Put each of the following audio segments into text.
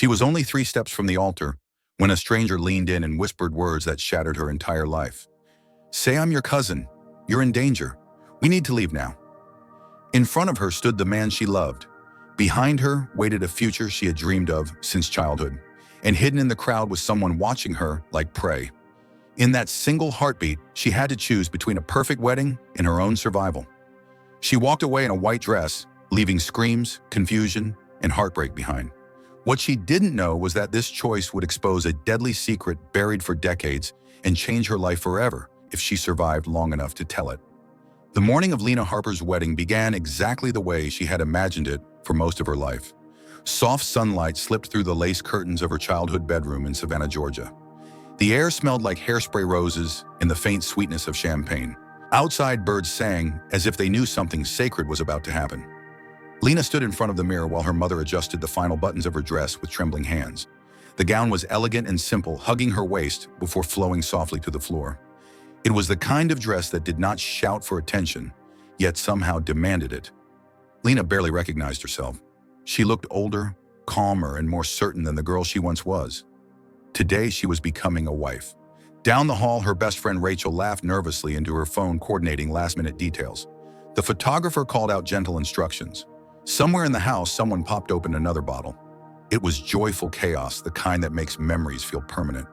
She was only 3 steps from the altar when a stranger leaned in and whispered words that shattered her entire life. "Say I'm your cousin. You're in danger. We need to leave now." In front of her stood the man she loved. Behind her waited a future she had dreamed of since childhood, and hidden in the crowd was someone watching her like prey. In that single heartbeat, she had to choose between a perfect wedding and her own survival. She walked away in a white dress, leaving screams, confusion, and heartbreak behind. What she didn't know was that this choice would expose a deadly secret buried for decades and change her life forever if she survived long enough to tell it. The morning of Lena Harper's wedding began exactly the way she had imagined it for most of her life. Soft sunlight slipped through the lace curtains of her childhood bedroom in Savannah, Georgia. The air smelled like hairspray roses and the faint sweetness of champagne. Outside, birds sang as if they knew something sacred was about to happen. Lena stood in front of the mirror while her mother adjusted the final buttons of her dress with trembling hands. The gown was elegant and simple, hugging her waist before flowing softly to the floor. It was the kind of dress that did not shout for attention, yet somehow demanded it. Lena barely recognized herself. She looked older, calmer, and more certain than the girl she once was. Today, she was becoming a wife. Down the hall, her best friend Rachel laughed nervously into her phone, coordinating last-minute details. The photographer called out gentle instructions. Somewhere in the house, someone popped open another bottle. It was joyful chaos, the kind that makes memories feel permanent.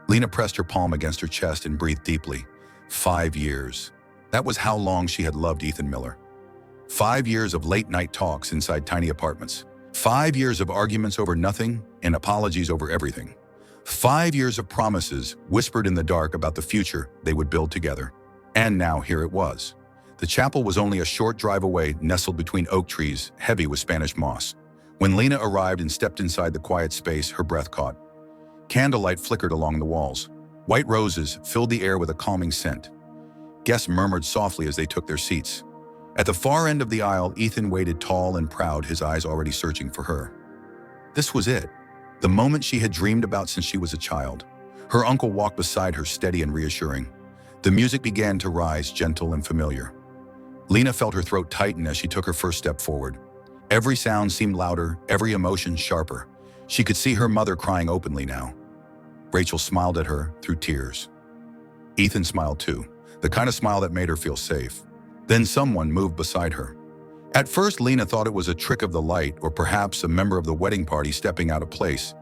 Lena pressed her palm against her chest and breathed deeply. 5 years. That was how long she had loved Ethan Miller. 5 years of late-night talks inside tiny apartments. 5 years of arguments over nothing and apologies over everything. 5 years of promises whispered in the dark about the future they would build together. And now here it was. The chapel was only a short drive away, nestled between oak trees, heavy with Spanish moss. When Lena arrived and stepped inside the quiet space, her breath caught. Candlelight flickered along the walls. White roses filled the air with a calming scent. Guests murmured softly as they took their seats. At the far end of the aisle, Ethan waited tall and proud, his eyes already searching for her. This was it, the moment she had dreamed about since she was a child. Her uncle walked beside her, steady and reassuring. The music began to rise, gentle and familiar. Lena felt her throat tighten as she took her first step forward. Every sound seemed louder, every emotion sharper. She could see her mother crying openly now. Rachel smiled at her through tears. Ethan smiled too, the kind of smile that made her feel safe. Then someone moved beside her. At first, Lena thought it was a trick of the light or perhaps a member of the wedding party stepping out of place.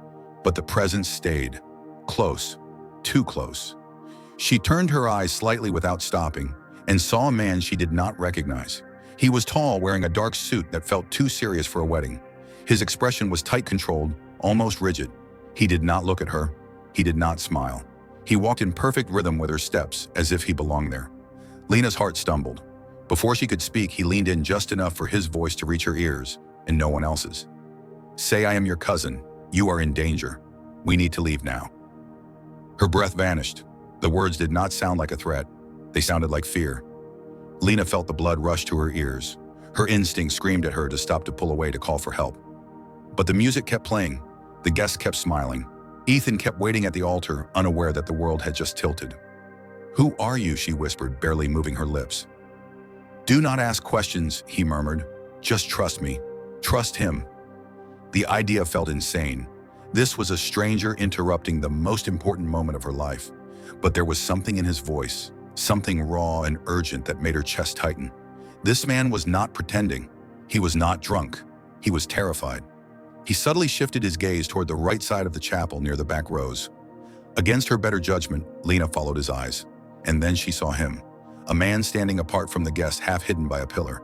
But the presence stayed. Close. Too close. She turned her eyes slightly without stopping and saw a man she did not recognize. He was tall, wearing a dark suit that felt too serious for a wedding. His expression was tight, controlled, almost rigid. He did not look at her. He did not smile. He walked in perfect rhythm with her steps, as if he belonged there. Lena's heart stumbled. Before she could speak, he leaned in just enough for his voice to reach her ears, and no one else's. "Say I am your cousin. You are in danger. We need to leave now." Her breath vanished. The words did not sound like a threat. They sounded like fear. Lena felt the blood rush to her ears. Her instinct screamed at her to stop, to pull away, to call for help. But the music kept playing. The guests kept smiling. Ethan kept waiting at the altar, unaware that the world had just tilted. "Who are you?" she whispered, barely moving her lips. "Do not ask questions," he murmured. "Just trust me. Trust him." The idea felt insane. This was a stranger interrupting the most important moment of her life. But there was something in his voice, something raw and urgent that made her chest tighten. This man was not pretending. He was not drunk. He was terrified. He subtly shifted his gaze toward the right side of the chapel near the back rows. Against her better judgment, Lena followed his eyes. And then she saw him, a man standing apart from the guests, half hidden by a pillar.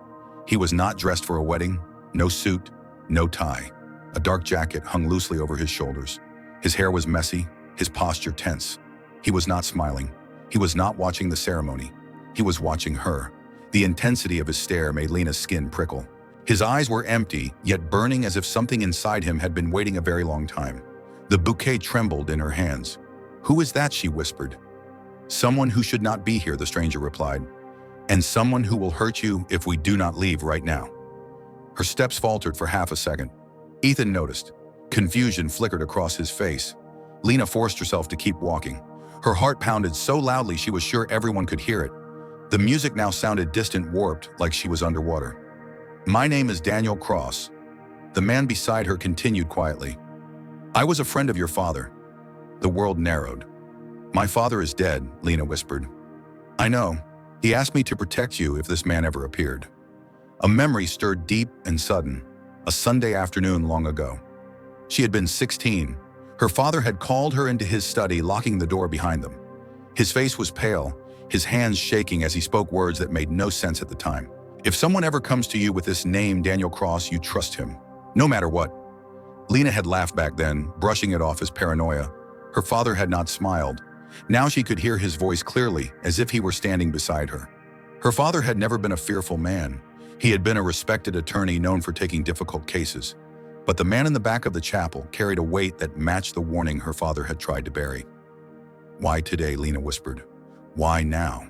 He was not dressed for a wedding, no suit, no tie. A dark jacket hung loosely over his shoulders. His hair was messy, his posture tense. He was not smiling. He was not watching the ceremony. He was watching her. The intensity of his stare made Lena's skin prickle. His eyes were empty, yet burning, as if something inside him had been waiting a very long time. The bouquet trembled in her hands. "Who is that?" she whispered. "Someone who should not be here," the stranger replied. "And someone who will hurt you if we do not leave right now." Her steps faltered for half a second. Ethan noticed. Confusion flickered across his face. Lena forced herself to keep walking. Her heart pounded so loudly she was sure everyone could hear it. The music now sounded distant, warped, like she was underwater. "My name is Daniel Cross." The man beside her continued quietly. I was a friend of your father. The world narrowed. My father is dead, Lena whispered. I know. He asked me to protect you if this man ever appeared. A memory stirred deep and sudden, a Sunday afternoon long ago. She had been 16. Her father had called her into his study, locking the door behind them. His face was pale, his hands shaking as he spoke words that made no sense at the time. If someone ever comes to you with this name, Daniel Cross, you trust him, no matter what. Lena had laughed back then, brushing it off as paranoia. Her father had not smiled. Now she could hear his voice clearly, as if he were standing beside her. Her father had never been a fearful man. He had been a respected attorney known for taking difficult cases. But the man in the back of the chapel carried a weight that matched the warning her father had tried to bury. Why today, Lena whispered. Why now?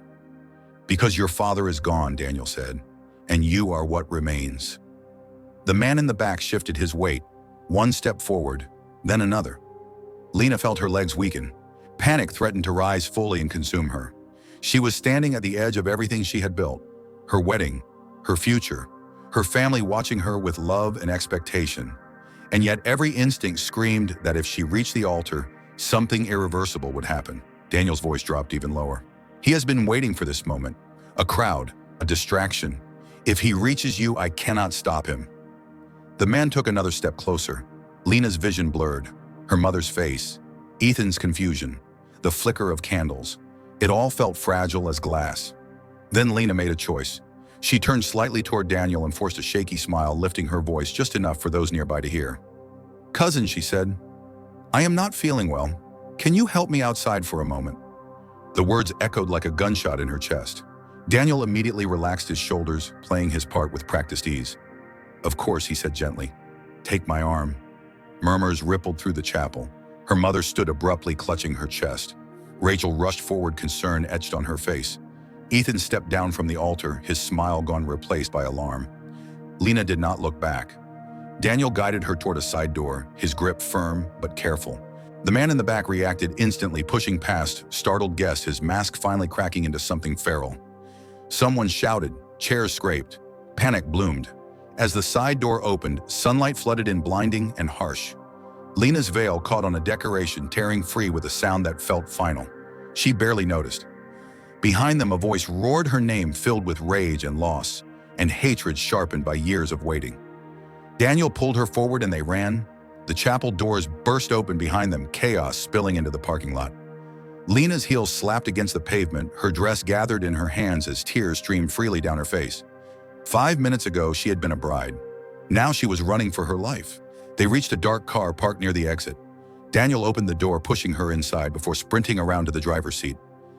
Because your father is gone, Daniel said, and you are what remains. The man in the back shifted his weight, one step forward, then another. Lena felt her legs weaken. Panic threatened to rise fully and consume her. She was standing at the edge of everything she had built, her wedding, her future, her family watching her with love and expectation. And yet every instinct screamed that if she reached the altar, something irreversible would happen. Daniel's voice dropped even lower. He has been waiting for this moment. A crowd, a distraction. If he reaches you, I cannot stop him. The man took another step closer. Lena's vision blurred. Her mother's face, Ethan's confusion, the flicker of candles. It all felt fragile as glass. Then Lena made a choice. She turned slightly toward Daniel and forced a shaky smile, lifting her voice just enough for those nearby to hear. Cousin, she said, I am not feeling well. Can you help me outside for a moment? The words echoed like a gunshot in her chest. Daniel immediately relaxed his shoulders, playing his part with practiced ease. Of course, he said gently. Take my arm. Murmurs rippled through the chapel. Her mother stood abruptly, clutching her chest. Rachel rushed forward, concern etched on her face. Ethan stepped down from the altar, his smile gone replaced by alarm. Lena did not look back. Daniel guided her toward a side door, his grip firm but careful. The man in the back reacted instantly, pushing past startled guests, his mask finally cracking into something feral. Someone shouted, chairs scraped, panic bloomed. As the side door opened, sunlight flooded in, blinding and harsh. Lena's veil caught on a decoration, tearing free with a sound that felt final. She barely noticed. Behind them, a voice roared her name, filled with rage and loss, and hatred sharpened by years of waiting. Daniel pulled her forward and they ran. The chapel doors burst open behind them, chaos spilling into the parking lot. Lena's heels slapped against the pavement, her dress gathered in her hands as tears streamed freely down her face. 5 minutes ago, she had been a bride. Now she was running for her life. They reached a dark car parked near the exit. Daniel opened the door, pushing her inside before sprinting around to the driver's seat.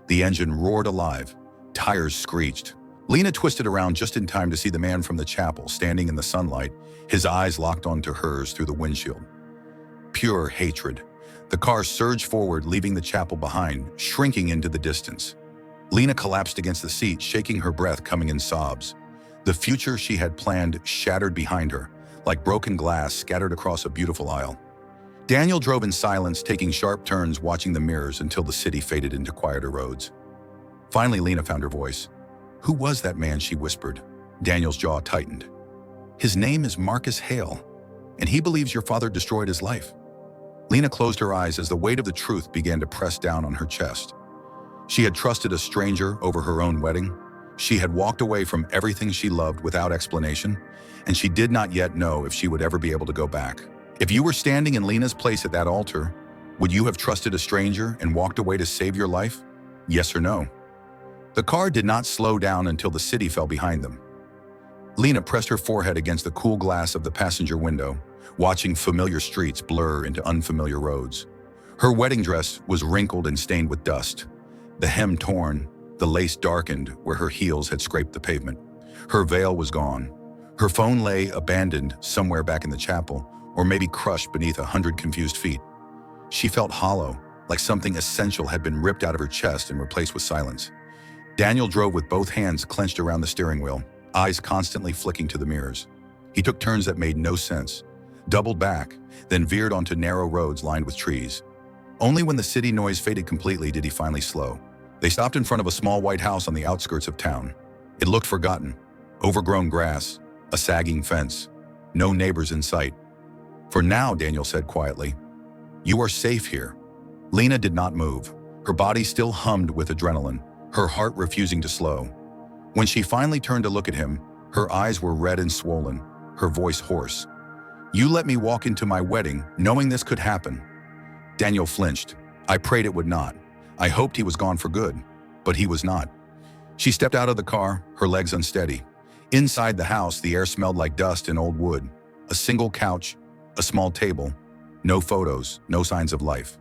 The engine roared alive. Tires screeched. Lena twisted around just in time to see the man from the chapel standing in the sunlight, his eyes locked onto hers through the windshield. Pure hatred. The car surged forward, leaving the chapel behind, shrinking into the distance. Lena collapsed against the seat, shaking her breath coming in sobs. The future she had planned shattered behind her, like broken glass scattered across a beautiful aisle. Daniel drove in silence, taking sharp turns, watching the mirrors until the city faded into quieter roads. Finally, Lena found her voice. Who was that man, she whispered. Daniel's jaw tightened. His name is Marcus Hale, and he believes your father destroyed his life. Lena closed her eyes as the weight of the truth began to press down on her chest. She had trusted a stranger over her own wedding. She had walked away from everything she loved without explanation, and she did not yet know if she would ever be able to go back. If you were standing in Lena's place at that altar, would you have trusted a stranger and walked away to save your life? Yes or no? The car did not slow down until the city fell behind them. Lena pressed her forehead against the cool glass of the passenger window, watching familiar streets blur into unfamiliar roads. Her wedding dress was wrinkled and stained with dust, the hem torn, the lace darkened where her heels had scraped the pavement. Her veil was gone. Her phone lay abandoned somewhere back in the chapel, or maybe crushed beneath 100 confused feet. She felt hollow, like something essential had been ripped out of her chest and replaced with silence. Daniel drove with both hands clenched around the steering wheel, eyes constantly flicking to the mirrors. He took turns that made no sense, doubled back, then veered onto narrow roads lined with trees. Only when the city noise faded completely did he finally slow. They stopped in front of a small white house on the outskirts of town. It looked forgotten. Overgrown grass, a sagging fence, no neighbors in sight. For now, Daniel said quietly, You are safe here." Lena did not move. Her body still hummed with adrenaline, her heart refusing to slow. When she finally turned to look at him, her eyes were red and swollen, her voice hoarse. "You let me walk into my wedding, knowing this could happen." Daniel flinched. "I prayed it would not. I hoped he was gone for good, but he was not." She stepped out of the car, her legs unsteady. Inside the house, the air smelled like dust and old wood. A single couch, a small table, no photos, no signs of life.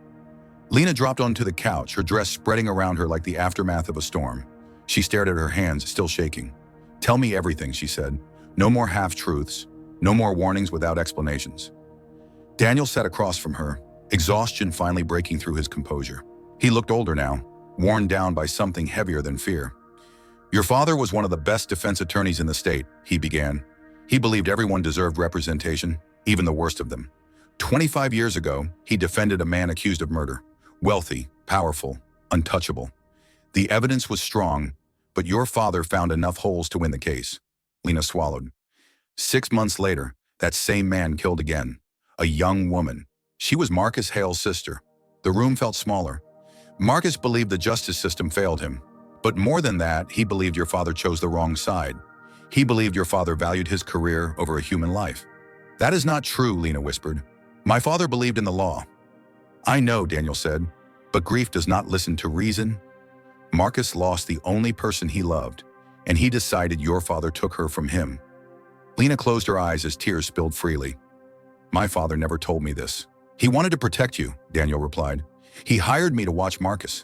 Lena dropped onto the couch, her dress spreading around her like the aftermath of a storm. She stared at her hands, still shaking. "Tell me everything," she said. "No more half-truths, no more warnings without explanations." Daniel sat across from her, exhaustion finally breaking through his composure. He looked older now, worn down by something heavier than fear. "Your father was one of the best defense attorneys in the state," he began. "He believed everyone deserved representation, even the worst of them. 25 years ago, he defended a man accused of murder. Wealthy, powerful, untouchable. The evidence was strong, but your father found enough holes to win the case." Lena swallowed. 6 months later, that same man killed again. A young woman. She was Marcus Hale's sister. The room felt smaller. Marcus believed the justice system failed him. But more than that, he believed your father chose the wrong side. He believed your father valued his career over a human life. "That is not true," Lena whispered. "My father believed in the law." "I know," Daniel said, "but grief does not listen to reason." Marcus lost the only person he loved, and he decided your father took her from him. Lena closed her eyes as tears spilled freely. "My father never told me this." "He wanted to protect you," Daniel replied. "He hired me to watch Marcus.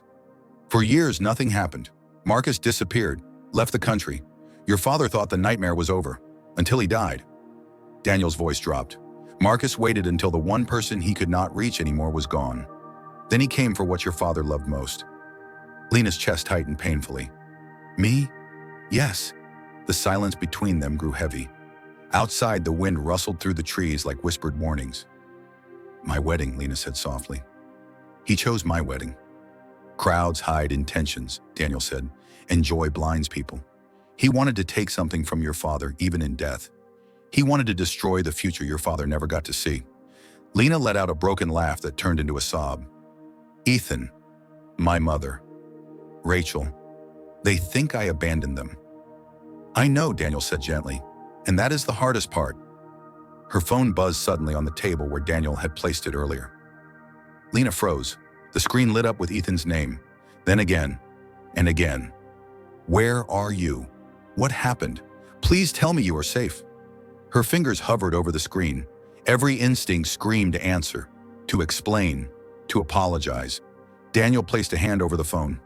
For years, nothing happened. Marcus disappeared, left the country. Your father thought the nightmare was over, until he died." Daniel's voice dropped. "Marcus waited until the one person he could not reach anymore was gone. Then he came for what your father loved most." Lena's chest tightened painfully. "Me? Yes." The silence between them grew heavy. Outside, the wind rustled through the trees like whispered warnings. "My wedding," Lena said softly. "He chose my wedding." "Crowds hide intentions," Daniel said, "and joy blinds people. He wanted to take something from your father, even in death. He wanted to destroy the future your father never got to see." Lena let out a broken laugh that turned into a sob. "Ethan, my mother, Rachel, they think I abandoned them." "I know," Daniel said gently, "and that is the hardest part." Her phone buzzed suddenly on the table where Daniel had placed it earlier. Lena froze. The screen lit up with Ethan's name, then again, and again. "Where are you? What happened? Please tell me you are safe." Her fingers hovered over the screen. Every instinct screamed to answer, to explain, to apologize. Daniel placed a hand over the phone.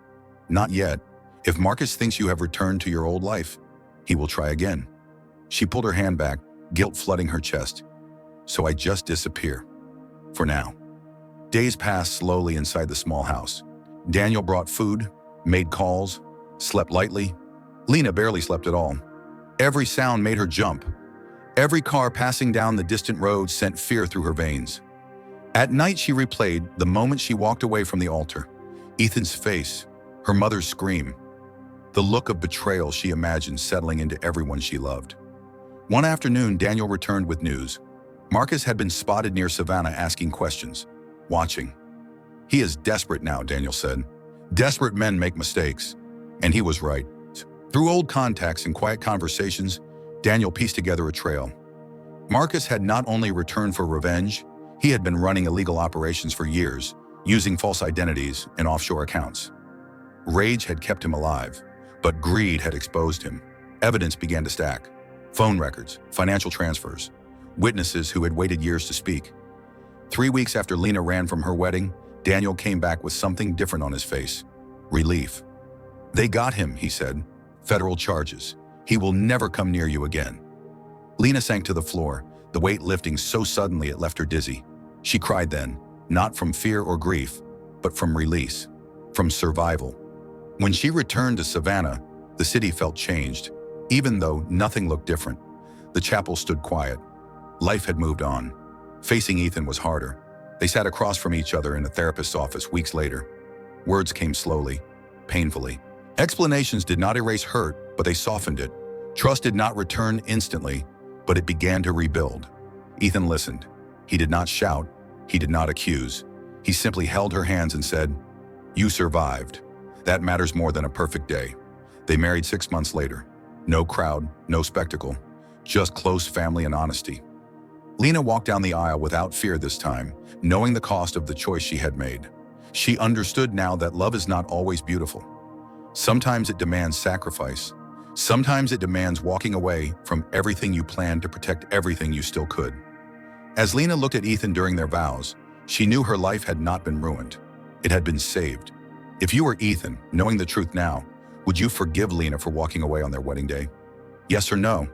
"Not yet. If Marcus thinks you have returned to your old life, he will try again." She pulled her hand back, guilt flooding her chest. "So I just disappear. For now." Days passed slowly inside the small house. Daniel brought food, made calls, slept lightly. Lena barely slept at all. Every sound made her jump. Every car passing down the distant road sent fear through her veins. At night, she replayed the moment she walked away from the altar. Ethan's face, her mother's scream, the look of betrayal she imagined settling into everyone she loved. One afternoon, Daniel returned with news. Marcus had been spotted near Savannah asking questions, watching. "He is desperate now," Daniel said. "Desperate men make mistakes." And he was right. Through old contacts and quiet conversations, Daniel pieced together a trail. Marcus had not only returned for revenge, he had been running illegal operations for years, using false identities and offshore accounts. Rage had kept him alive, but greed had exposed him. Evidence began to stack. Phone records, financial transfers, witnesses who had waited years to speak. 3 weeks after Lena ran from her wedding, Daniel came back with something different on his face. Relief. "They got him," he said. "Federal charges. He will never come near you again." Lena sank to the floor, the weight lifting so suddenly it left her dizzy. She cried then, not from fear or grief, but from release, from survival. When she returned to Savannah, the city felt changed, even though nothing looked different. The chapel stood quiet. Life had moved on. Facing Ethan was harder. They sat across from each other in a therapist's office weeks later. Words came slowly, painfully. Explanations did not erase hurt, but they softened it. Trust did not return instantly, but it began to rebuild. Ethan listened. He did not shout. He did not accuse. He simply held her hands and said, "You survived. That matters more than a perfect day." They married 6 months later. No crowd, no spectacle, just close family and honesty. Lena walked down the aisle without fear this time, knowing the cost of the choice she had made. She understood now that love is not always beautiful. Sometimes it demands sacrifice. Sometimes it demands walking away from everything you planned to protect everything you still could. As Lena looked at Ethan during their vows, she knew her life had not been ruined. It had been saved. If you were Ethan, knowing the truth now, would you forgive Lena for walking away on their wedding day? Yes or no?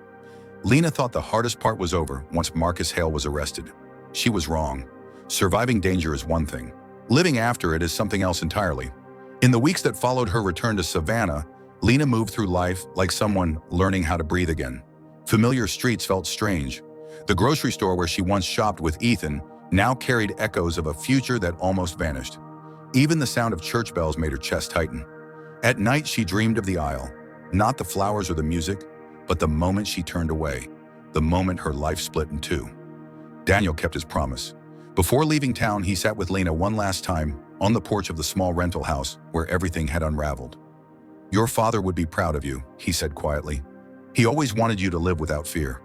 Lena thought the hardest part was over once Marcus Hale was arrested. She was wrong. Surviving danger is one thing. Living after it is something else entirely. In the weeks that followed her return to Savannah, Lena moved through life like someone learning how to breathe again. Familiar streets felt strange. The grocery store where she once shopped with Ethan now carried echoes of a future that almost vanished. Even the sound of church bells made her chest tighten. At night, she dreamed of the aisle, not the flowers or the music, but the moment she turned away, the moment her life split in two. Daniel kept his promise. Before leaving town, he sat with Lena one last time on the porch of the small rental house where everything had unraveled. "Your father would be proud of you," he said quietly. "He always wanted you to live without fear."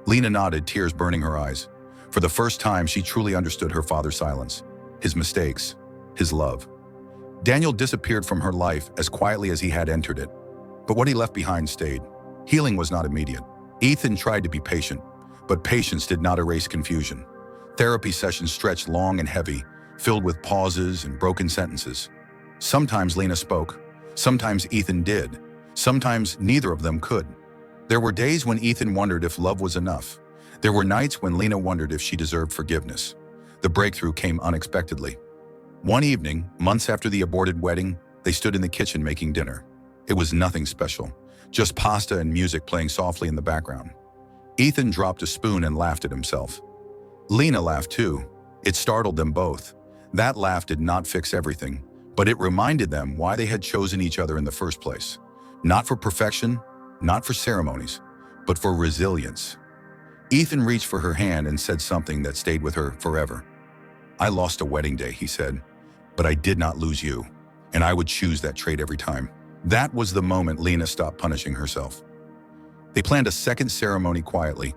Lena nodded, tears burning her eyes. For the first time, she truly understood her father's silence, his mistakes, his love. Daniel disappeared from her life as quietly as he had entered it. But what he left behind stayed. Healing was not immediate. Ethan tried to be patient, but patience did not erase confusion. Therapy sessions stretched long and heavy, filled with pauses and broken sentences. Sometimes Lena spoke, sometimes Ethan did, sometimes neither of them could. There were days when Ethan wondered if love was enough. There were nights when Lena wondered if she deserved forgiveness. The breakthrough came unexpectedly. One evening, months after the aborted wedding, they stood in the kitchen making dinner. It was nothing special, just pasta and music playing softly in the background. Ethan dropped a spoon and laughed at himself. Lena laughed too. It startled them both. That laugh did not fix everything, but it reminded them why they had chosen each other in the first place. Not for perfection, not for ceremonies, but for resilience. Ethan reached for her hand and said something that stayed with her forever. "I lost a wedding day," he said, "but I did not lose you, and I would choose that trait every time." That was the moment Lena stopped punishing herself. They planned a second ceremony quietly.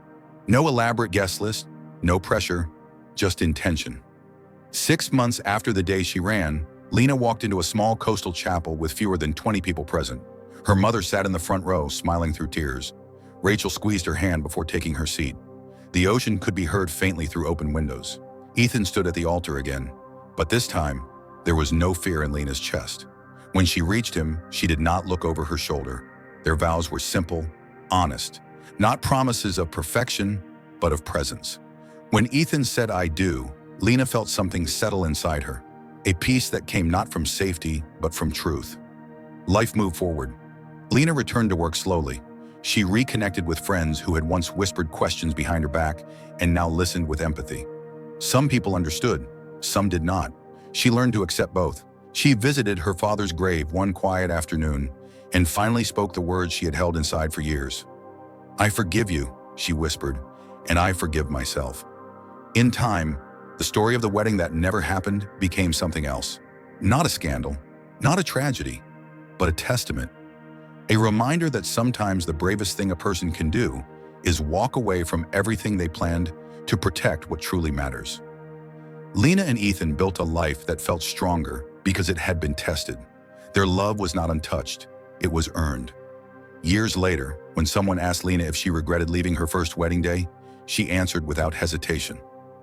No elaborate guest list, no pressure, just intention. 6 months after the day she ran, Lena walked into a small coastal chapel with fewer than 20 people present. Her mother sat in the front row, smiling through tears. Rachel squeezed her hand before taking her seat. The ocean could be heard faintly through open windows. Ethan stood at the altar again, but this time, there was no fear in Lena's chest. When she reached him, she did not look over her shoulder. Their vows were simple, honest, not promises of perfection, but of presence. When Ethan said, "I do," Lena felt something settle inside her, a peace that came not from safety, but from truth. Life moved forward. Lena returned to work slowly. She reconnected with friends who had once whispered questions behind her back and now listened with empathy. Some people understood, some did not. She learned to accept both. She visited her father's grave one quiet afternoon and finally spoke the words she had held inside for years. "I forgive you," she whispered, "and I forgive myself." In time, the story of the wedding that never happened became something else. Not a scandal, not a tragedy, but a testament. A reminder that sometimes the bravest thing a person can do is walk away from everything they planned to protect what truly matters. Lena and Ethan built a life that felt stronger because it had been tested. Their love was not untouched, it was earned. Years later, when someone asked Lena if she regretted leaving her first wedding day, she answered without hesitation,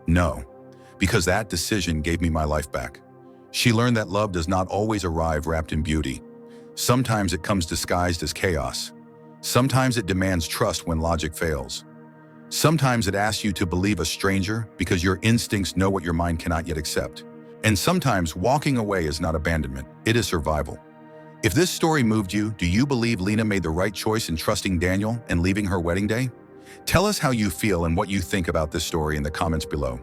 "No, because that decision gave me my life back." She learned that love does not always arrive wrapped in beauty. Sometimes it comes disguised as chaos. Sometimes it demands trust when logic fails. Sometimes it asks you to believe a stranger because your instincts know what your mind cannot yet accept. And sometimes walking away is not abandonment, it is survival. If this story moved you, do you believe Lena made the right choice in trusting Daniel and leaving her wedding day? Tell us how you feel and what you think about this story in the comments below.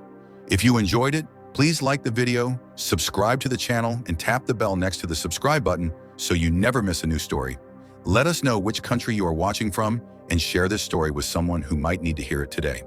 If you enjoyed it, please like the video, subscribe to the channel, and tap the bell next to the subscribe button so you never miss a new story. Let us know which country you are watching from and share this story with someone who might need to hear it today.